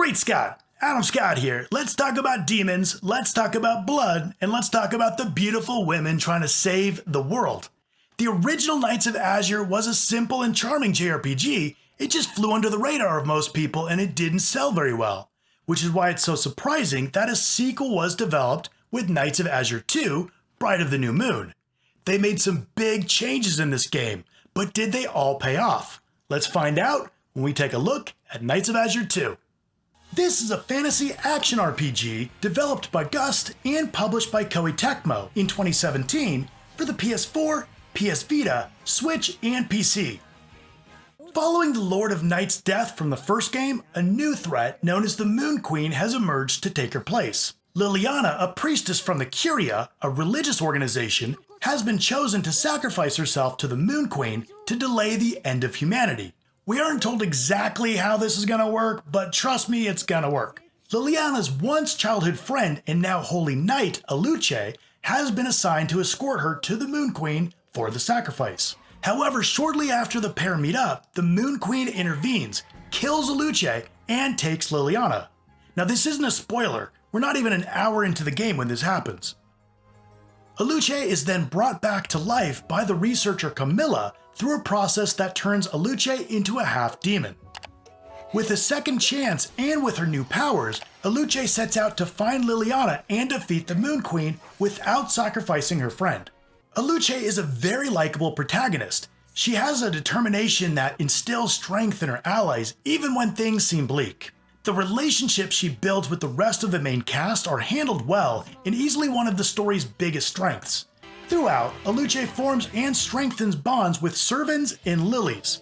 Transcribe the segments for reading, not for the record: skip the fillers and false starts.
Great Scott! Adam Scott here. Let's talk about demons, let's talk about blood, and let's talk about the beautiful women trying to save the world. The original Nights of Azure was a simple and charming JRPG. It just flew under the radar of most people and it didn't sell very well. Which is why it's so surprising that a sequel was developed with Nights of Azure 2, Bride of the New Moon. They made some big changes in this game, but did they all pay off? Let's find out when we take a look at Nights of Azure 2. This is a fantasy action RPG developed by GUST and published by Koei Tecmo in 2017 for the PS4, PS Vita, Switch, and PC. Following the Lord of Night's death from the first game, a new threat known as the Moon Queen has emerged to take her place. Liliana, a priestess from the Curia, a religious organization, has been chosen to sacrifice herself to the Moon Queen to delay the end of humanity. We aren't told exactly how this is gonna work, but trust me, it's gonna work. Liliana's once childhood friend and now holy knight, Aluce, has been assigned to escort her to the Moon Queen for the sacrifice. However, shortly after the pair meet up, the Moon Queen intervenes, kills Aluce, and takes Liliana. Now this isn't a spoiler, we're not even an hour into the game when this happens. Aluce is then brought back to life by the researcher Camilla through a process that turns Aluce into a half-demon. With a second chance and with her new powers, Aluce sets out to find Liliana and defeat the Moon Queen without sacrificing her friend. Aluce is a very likable protagonist. She has a determination that instills strength in her allies even when things seem bleak. The relationships she builds with the rest of the main cast are handled well and easily one of the story's biggest strengths. Throughout, Aluce forms and strengthens bonds with servants and lilies.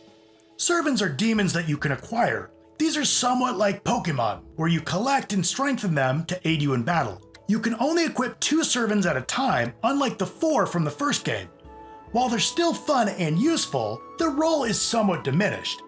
Servants are demons that you can acquire. These are somewhat like Pokemon, where you collect and strengthen them to aid you in battle. You can only equip 2 servants at a time, unlike the 4 from the first game. While they're still fun and useful, their role is somewhat diminished.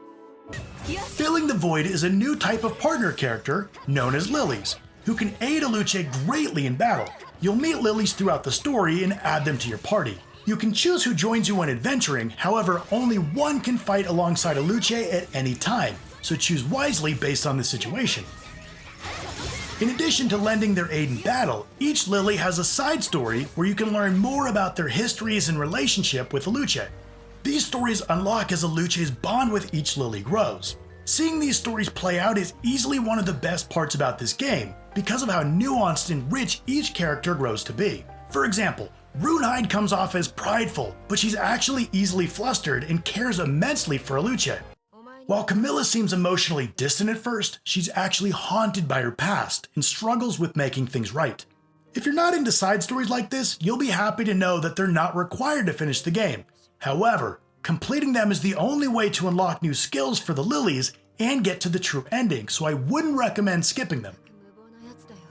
Filling the void is a new type of partner character known as lilies, who can aid Aluce greatly in battle. You'll meet lilies throughout the story and add them to your party. You can choose who joins you when adventuring, however only one can fight alongside Aluce at any time, so choose wisely based on the situation. In addition to lending their aid in battle, each lily has a side story where you can learn more about their histories and relationship with Aluce. These stories unlock as Aluce's bond with each lily grows. Seeing these stories play out is easily one of the best parts about this game, because of how nuanced and rich each character grows to be. For example, Runehide comes off as prideful, but she's actually easily flustered and cares immensely for Aluce. While Camilla seems emotionally distant at first, she's actually haunted by her past and struggles with making things right. If you're not into side stories like this, you'll be happy to know that they're not required to finish the game. However, completing them is the only way to unlock new skills for the lilies and get to the true ending, so I wouldn't recommend skipping them.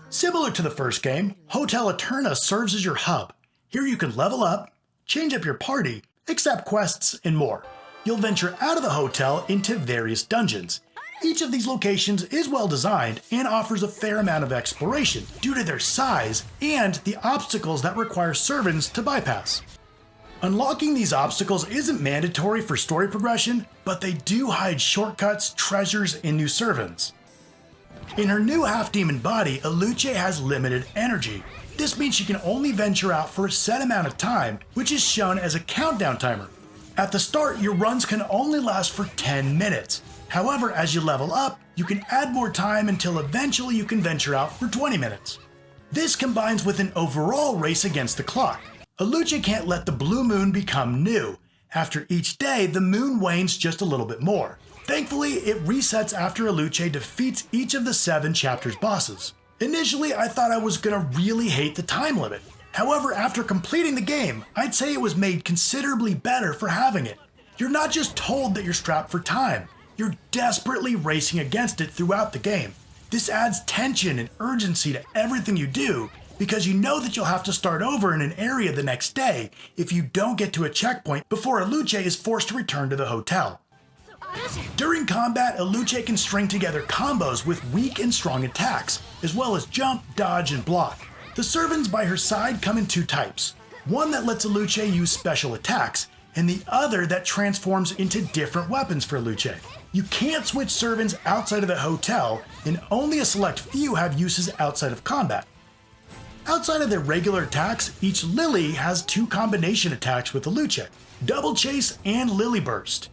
Similar to the first game, Hotel Eterna serves as your hub. Here you can level up, change up your party, accept quests, and more. You'll venture out of the hotel into various dungeons. Each of these locations is well designed and offers a fair amount of exploration due to their size and the obstacles that require servants to bypass. Unlocking these obstacles isn't mandatory for story progression, but they do hide shortcuts, treasures, and new servants. In her new half-demon body, Aluce has limited energy. This means she can only venture out for a set amount of time, which is shown as a countdown timer. At the start, your runs can only last for 10 minutes. However, as you level up, you can add more time until eventually you can venture out for 20 minutes. This combines with an overall race against the clock. Aluce can't let the blue moon become new. After each day, the moon wanes just a little bit more. Thankfully, it resets after Aluce defeats each of the 7 chapters bosses. Initially, I thought I was gonna really hate the time limit. However, after completing the game, I'd say it was made considerably better for having it. You're not just told that you're strapped for time, you're desperately racing against it throughout the game. This adds tension and urgency to everything you do, because you know that you'll have to start over in an area the next day if you don't get to a checkpoint before Aluce is forced to return to the hotel. During combat, Aluce can string together combos with weak and strong attacks, as well as jump, dodge, and block. The servants by her side come in 2 types, one that lets Aluce use special attacks, and the other that transforms into different weapons for Aluce. You can't switch servants outside of the hotel, and only a select few have uses outside of combat. Outside of their regular attacks, each Lily has 2 combination attacks with Eluce, Double Chase and Lily Burst.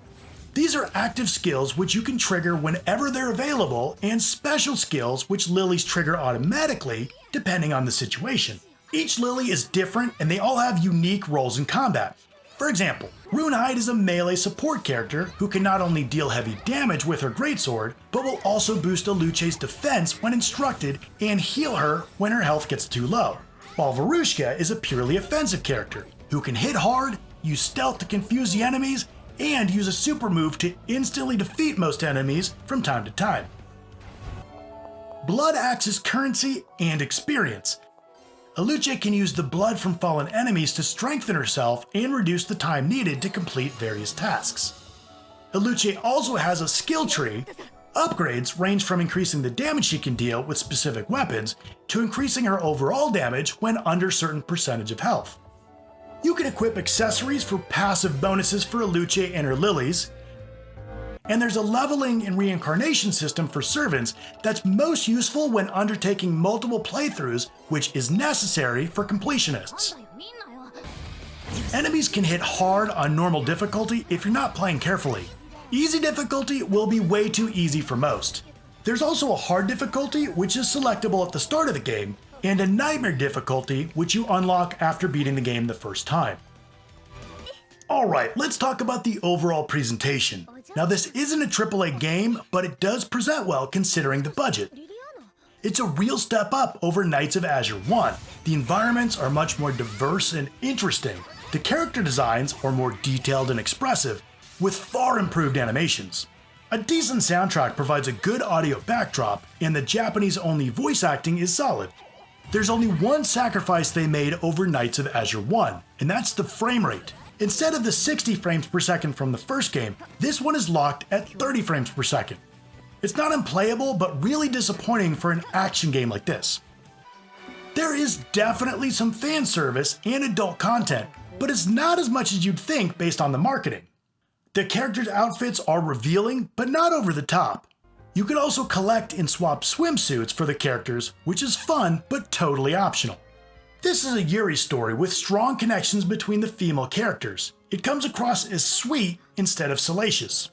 These are active skills which you can trigger whenever they're available, and special skills which Lilies trigger automatically depending on the situation. Each Lily is different and they all have unique roles in combat. For example, Runehide is a melee support character who can not only deal heavy damage with her greatsword, but will also boost Eluce's defense when instructed and heal her when her health gets too low. While Verushka is a purely offensive character who can hit hard, use stealth to confuse the enemies, and use a super move to instantly defeat most enemies from time to time. Blood acts as currency and experience. Eluce can use the blood from fallen enemies to strengthen herself and reduce the time needed to complete various tasks. Eluce also has a skill tree. Upgrades range from increasing the damage she can deal with specific weapons to increasing her overall damage when under certain percentage of health. You can equip accessories for passive bonuses for Eluce and her Lilies, and there's a leveling and reincarnation system for servants that's most useful when undertaking multiple playthroughs, which is necessary for completionists. Enemies can hit hard on normal difficulty if you're not playing carefully. Easy difficulty will be way too easy for most. There's also a hard difficulty, which is selectable at the start of the game, and a nightmare difficulty, which you unlock after beating the game the first time. Alright, let's talk about the overall presentation. Now this isn't a AAA game, but it does present well considering the budget. It's a real step up over Nights of Azure 1. The environments are much more diverse and interesting. The character designs are more detailed and expressive, with far improved animations. A decent soundtrack provides a good audio backdrop, and the Japanese-only voice acting is solid. There's only one sacrifice they made over Nights of Azure 1, and that's the frame rate. Instead of the 60 frames per second from the first game, this one is locked at 30 frames per second. It's not unplayable, but really disappointing for an action game like this. There is definitely some fan service and adult content, but it's not as much as you'd think based on the marketing. The characters' outfits are revealing, but not over the top. You can also collect and swap swimsuits for the characters, which is fun, but totally optional. This is a Yuri story with strong connections between the female characters. It comes across as sweet instead of salacious.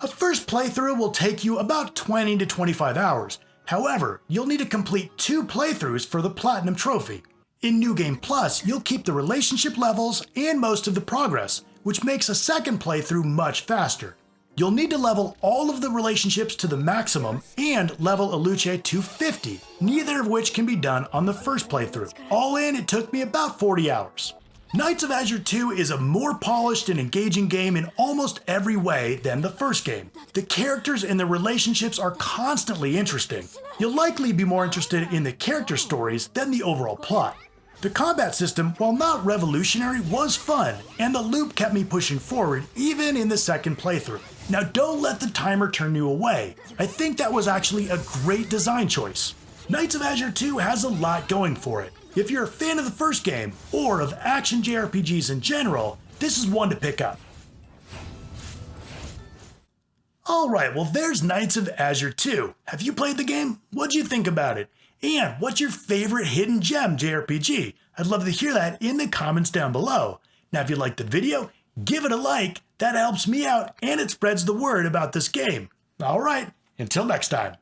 A first playthrough will take you about 20 to 25 hours. However, you'll need to complete 2 playthroughs for the Platinum Trophy. In New Game Plus, you'll keep the relationship levels and most of the progress, which makes a second playthrough much faster. You'll need to level all of the relationships to the maximum and level Eluce to 50, neither of which can be done on the first playthrough. All in, it took me about 40 hours. Nights of Azure 2 is a more polished and engaging game in almost every way than the first game. The characters and the relationships are constantly interesting. You'll likely be more interested in the character stories than the overall plot. The combat system, while not revolutionary, was fun, and the loop kept me pushing forward even in the second playthrough. Now don't let the timer turn you away. I think that was actually a great design choice. Nights of Azure 2 has a lot going for it. If you're a fan of the first game, or of action JRPGs in general, this is one to pick up. Alright, well there's Nights of Azure 2. Have you played the game? What'd you think about it? And what's your favorite hidden gem JRPG? I'd love to hear that in the comments down below. Now if you liked the video, give it a like. That helps me out and it spreads the word about this game. Alright, until next time.